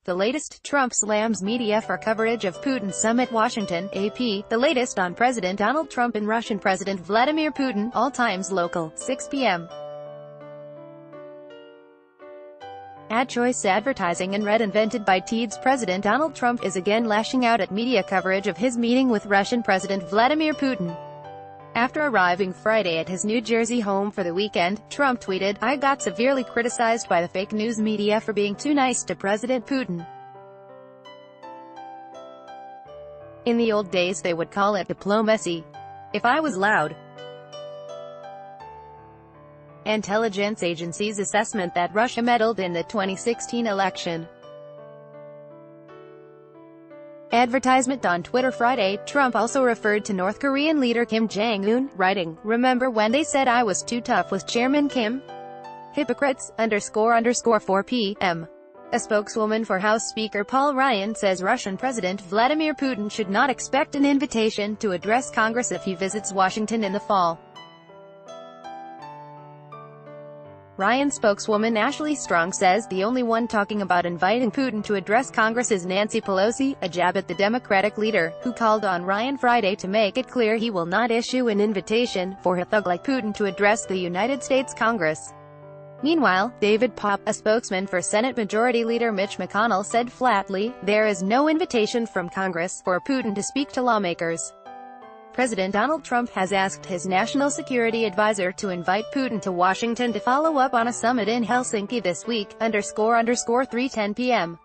The latest, Trump slams media for coverage of Putin's summit. Washington, AP. The latest on President Donald Trump and Russian President Vladimir Putin. All times local, 6 p.m. Ad choice advertising and red invented by TED's President Donald Trump is again lashing out at media coverage of his meeting with Russian President Vladimir Putin. After arriving Friday at his New Jersey home for the weekend, Trump tweeted, "I got severely criticized by the fake news media for being too nice to President Putin. In the old days they would call it diplomacy. If I was loud." Intelligence agencies' assessment that Russia meddled in the 2016 election. Advertisement on Twitter Friday. Trump also referred to North Korean leader Kim Jong-un, writing, "Remember when they said I was too tough with Chairman Kim? Hypocrites, ___ 4 p.m. A spokeswoman for House Speaker Paul Ryan says Russian President Vladimir Putin should not expect an invitation to address Congress if he visits Washington in the fall. Ryan spokeswoman Ashley Strong says the only one talking about inviting Putin to address Congress is Nancy Pelosi, a jab at the Democratic leader, who called on Ryan Friday to make it clear he will not issue an invitation for a thug like Putin to address the United States Congress. Meanwhile, David Popp, a spokesman for Senate Majority Leader Mitch McConnell, said flatly, "There is no invitation from Congress for Putin to speak to lawmakers." President Donald Trump has asked his national security advisor to invite Putin to Washington to follow up on a summit in Helsinki this week, ___ 3:10 p.m.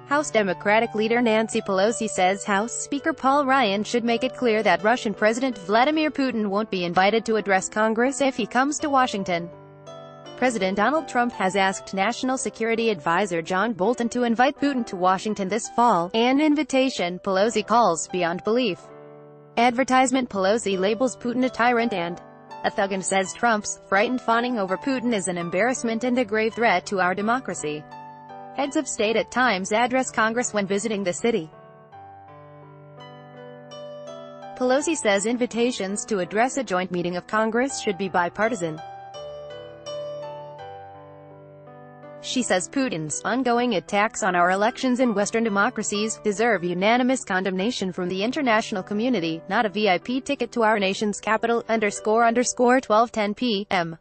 House Democratic leader Nancy Pelosi says House Speaker Paul Ryan should make it clear that Russian President Vladimir Putin won't be invited to address Congress if he comes to Washington. President Donald Trump has asked National Security Advisor John Bolton to invite Putin to Washington this fall, an invitation Pelosi calls beyond belief. Advertisement. Pelosi labels Putin a tyrant and a thug and says Trump's frightened fawning over Putin is an embarrassment and a grave threat to our democracy. Heads of state at times address Congress when visiting the city. Pelosi says invitations to address a joint meeting of Congress should be bipartisan. She says Putin's ongoing attacks on our elections in Western democracies deserve unanimous condemnation from the international community, not a VIP ticket to our nation's capital, ___ 12:10 p.m.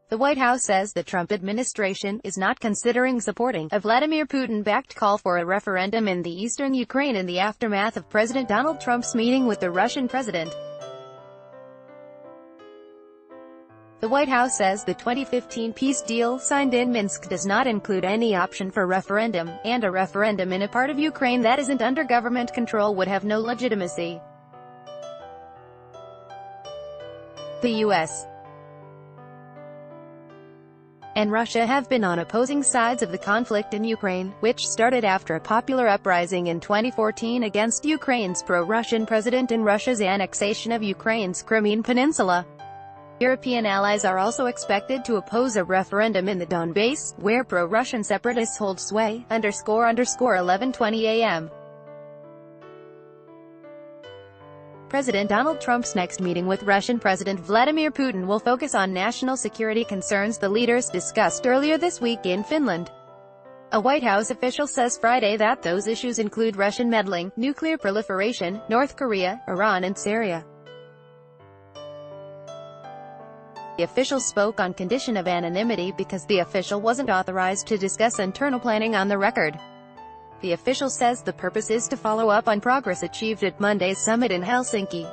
The White House says the Trump administration is not considering supporting a Vladimir Putin-backed call for a referendum in the eastern Ukraine in the aftermath of President Donald Trump's meeting with the Russian president. The White House says the 2015 peace deal signed in Minsk does not include any option for referendum, and a referendum in a part of Ukraine that isn't under government control would have no legitimacy. The U.S. and Russia have been on opposing sides of the conflict in Ukraine, which started after a popular uprising in 2014 against Ukraine's pro-Russian president and Russia's annexation of Ukraine's Crimean Peninsula. European allies are also expected to oppose a referendum in the Donbass, where pro-Russian separatists hold sway, ___ 11:20 a.m. President Donald Trump's next meeting with Russian President Vladimir Putin will focus on national security concerns the leaders discussed earlier this week in Finland. A White House official says Friday that those issues include Russian meddling, nuclear proliferation, North Korea, Iran and Syria. The official spoke on condition of anonymity because the official wasn't authorized to discuss internal planning on the record. The official says the purpose is to follow up on progress achieved at Monday's summit in Helsinki.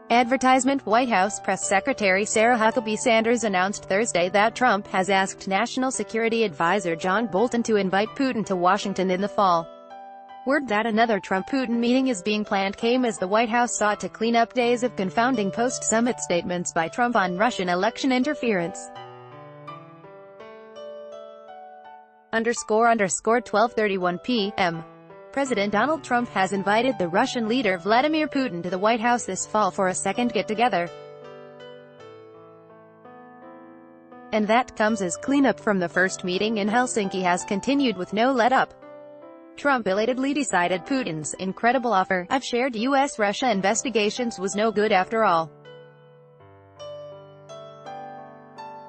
Advertisement. White House Press Secretary Sarah Huckabee Sanders announced Thursday that Trump has asked National Security Advisor John Bolton to invite Putin to Washington in the fall. Word that another Trump-Putin meeting is being planned came as the White House sought to clean up days of confounding post-summit statements by Trump on Russian election interference. ___ 12:31 p.m. President Donald Trump has invited the Russian leader Vladimir Putin to the White House this fall for a second get-together. And that comes as cleanup from the first meeting in Helsinki has continued with no let-up. Trump belatedly decided Putin's incredible offer of shared U.S.-Russia investigations was no good after all.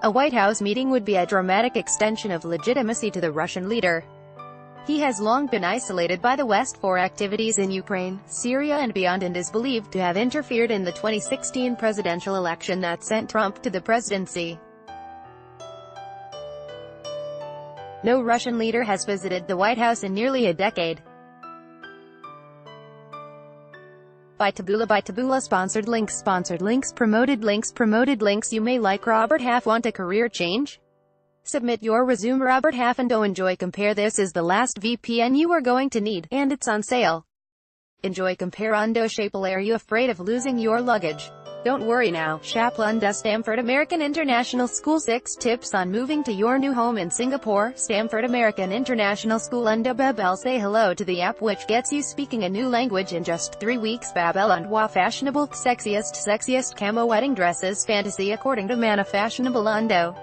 A White House meeting would be a dramatic extension of legitimacy to the Russian leader. He has long been isolated by the West for activities in Ukraine, Syria and beyond, and is believed to have interfered in the 2016 presidential election that sent Trump to the presidency. No Russian leader has visited the White House in nearly a decade. By Taboola sponsored links promoted links. You may like Robert Half. Want a career change? Submit your resume. Robert Half and enjoy. Compare. This is the last VPN you are going to need, and it's on sale. Enjoy. Compare. Undo Shapel. Are you afraid of losing your luggage? Don't worry now. Shaplunda Stamford American International School. 6 tips on moving to your new home in Singapore. Stamford American International School. Unda Babel. Say hello to the app which gets you speaking a new language in just 3 weeks. Babel and Wa fashionable, sexiest camo wedding dresses fantasy according to Mana Fashionable Undo.